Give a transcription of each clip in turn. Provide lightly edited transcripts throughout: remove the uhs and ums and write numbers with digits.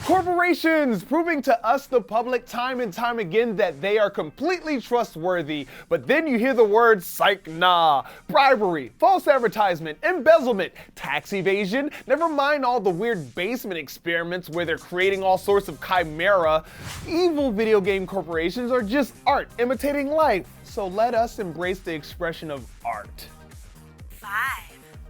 Corporations proving to us, the public, time and time again that they are completely trustworthy. But then you hear the words psych nah, bribery, false advertisement, embezzlement, tax evasion, never mind all the weird basement experiments where they're creating all sorts of chimera. Evil video game corporations are just art imitating life. So let us embrace the expression of art. 5.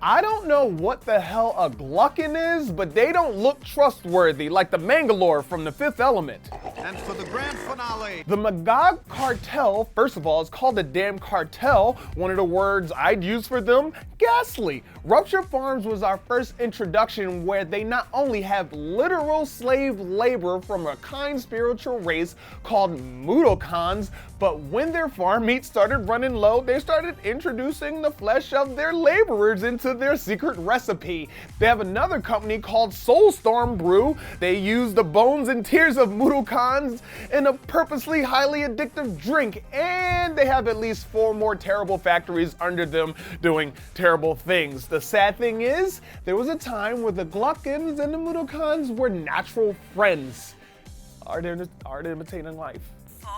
I don't know what the hell a Gluckin is, but they don't look trustworthy like the Mangalore from The Fifth Element. And for the grand finale, The Magog cartel, first of all, is called a damn cartel. One of the words I'd use for them, ghastly. RuptureFarms was our first introduction where they not only have literal slave labor from a kind spiritual race called Mudokons, but when their farm meat started running low, they started introducing the flesh of their laborers into their secret recipe. They have another company called Soulstorm Brew. They use the bones and tears of Mudokons in a purposely highly addictive drink, and they have at least 4 more terrible factories under them doing terrible things. The sad thing is, there was a time where the Gluckins and the Mudokons were natural friends. Art imitating life. 4.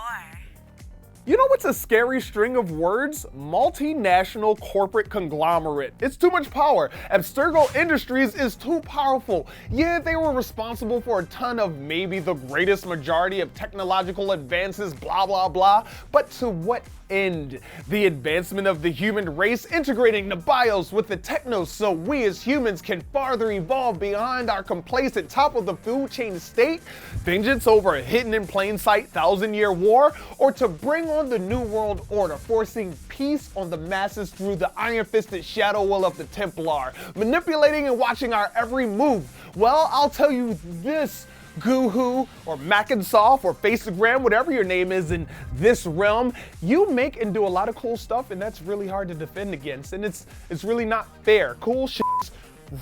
You know what's a scary string of words? Multinational corporate conglomerate. It's too much power. Abstergo Industries is too powerful. Yeah, they were responsible for a ton of maybe the greatest majority of technological advances, blah, blah, blah. But to what end? The advancement of the human race, integrating the bios with the technos so we as humans can farther evolve beyond our complacent top of the food chain state? Vengeance over a hidden in plain sight 1,000-year war? Or to bring on the New World Order, forcing peace on the masses through the iron-fisted shadow will of the Templar, manipulating and watching our every move? Well, I'll tell you this, Goohoo or Macinsoft or Faceagram, whatever your name is in this realm, you make and do a lot of cool stuff, and that's really hard to defend against, and it's really not fair. Cool shit's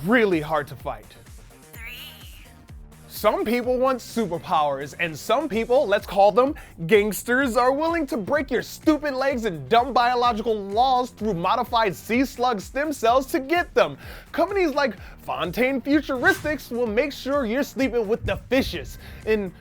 really hard to fight. 3. Some people want superpowers, and some people, let's call them gangsters, are willing to break your stupid legs and dumb biological laws through modified sea slug stem cells to get them. Companies like Fontaine Futuristics will make sure you're sleeping with the fishes in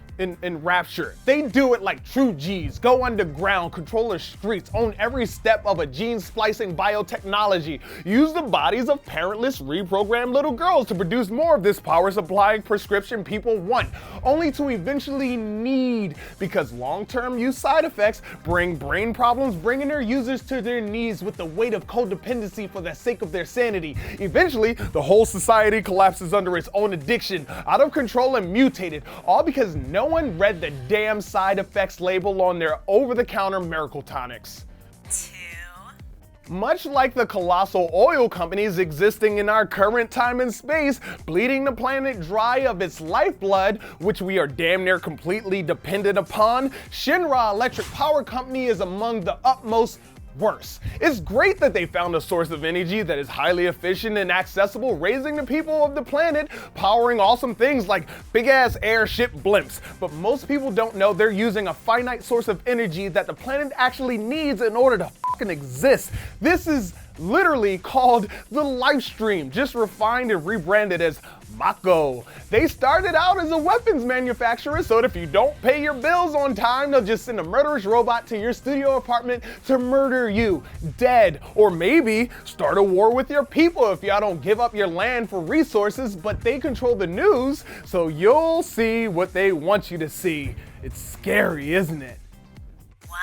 Rapture. They do it like true G's. Go underground, control the streets, own every step of a gene splicing biotechnology. Use the bodies of parentless, reprogrammed little girls to produce more of this power supplying prescription people want, only to eventually need, because long-term use side effects bring brain problems, bringing their users to their knees with the weight of codependency for the sake of their sanity. Eventually, the whole society collapses under its own addiction, out of control and mutated, all because no one read the damn side effects label on their over-the-counter miracle tonics. 2. Much like the colossal oil companies existing in our current time and space, bleeding the planet dry of its lifeblood, which we are damn near completely dependent upon, Shinra Electric Power Company is among the utmost worse. It's great that they found a source of energy that is highly efficient and accessible, raising the people of the planet, powering awesome things like big-ass airship blimps. But most people don't know they're using a finite source of energy that the planet actually needs in order to fucking exist. This is literally called the life stream, just refined and rebranded as Magog. They started out as a weapons manufacturer, so that if you don't pay your bills on time, they'll just send a murderous robot to your studio apartment to murder you dead. Or maybe start a war with your people if y'all don't give up your land for resources, but they control the news, so you'll see what they want you to see. It's scary, isn't it? 1.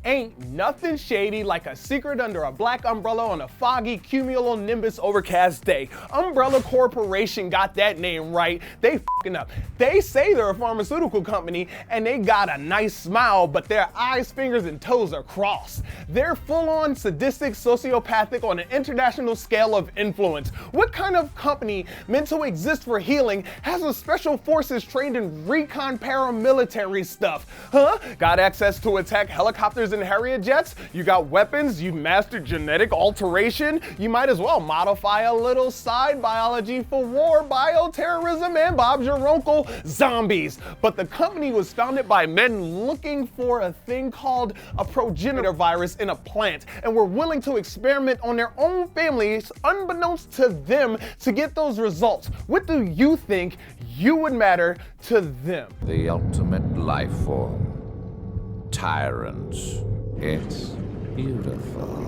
Ain't nothing shady like a secret under a black umbrella on a foggy cumulonimbus overcast day. Umbrella Corporation got that name right. They f***ing up. They say they're a pharmaceutical company and they got a nice smile, but their eyes, fingers, and toes are crossed. They're full-on sadistic, sociopathic on an international scale of influence. What kind of company meant to exist for healing has a special forces trained in recon paramilitary stuff? Huh? Got access to attack helicopters in and Harrier jets, you got weapons, you've mastered genetic alteration, you might as well modify a little side biology for war, bioterrorism, and Bob's your uncle, zombies. But the company was founded by men looking for a thing called a progenitor virus in a plant, and were willing to experiment on their own families unbeknownst to them to get those results. What do you think you would matter to them? The ultimate life form. Tyrants. It's beautiful.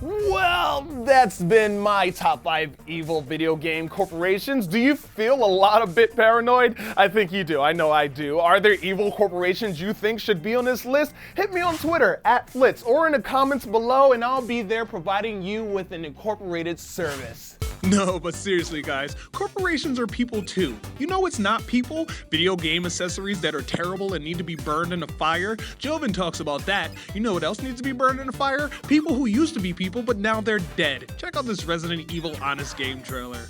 Well, that's been my top 5 evil video game corporations. Do you feel a bit paranoid? I think you do. I know I do. Are there evil corporations you think should be on this list? Hit me on Twitter @Flitz or in the comments below, and I'll be there providing you with an incorporated service. No, but seriously guys, corporations are people too. You know what's not people? Video game accessories that are terrible and need to be burned in a fire. Joven talks about that. You know what else needs to be burned in a fire? People who used to be people but now they're dead. Check out this Resident Evil Honest Game trailer.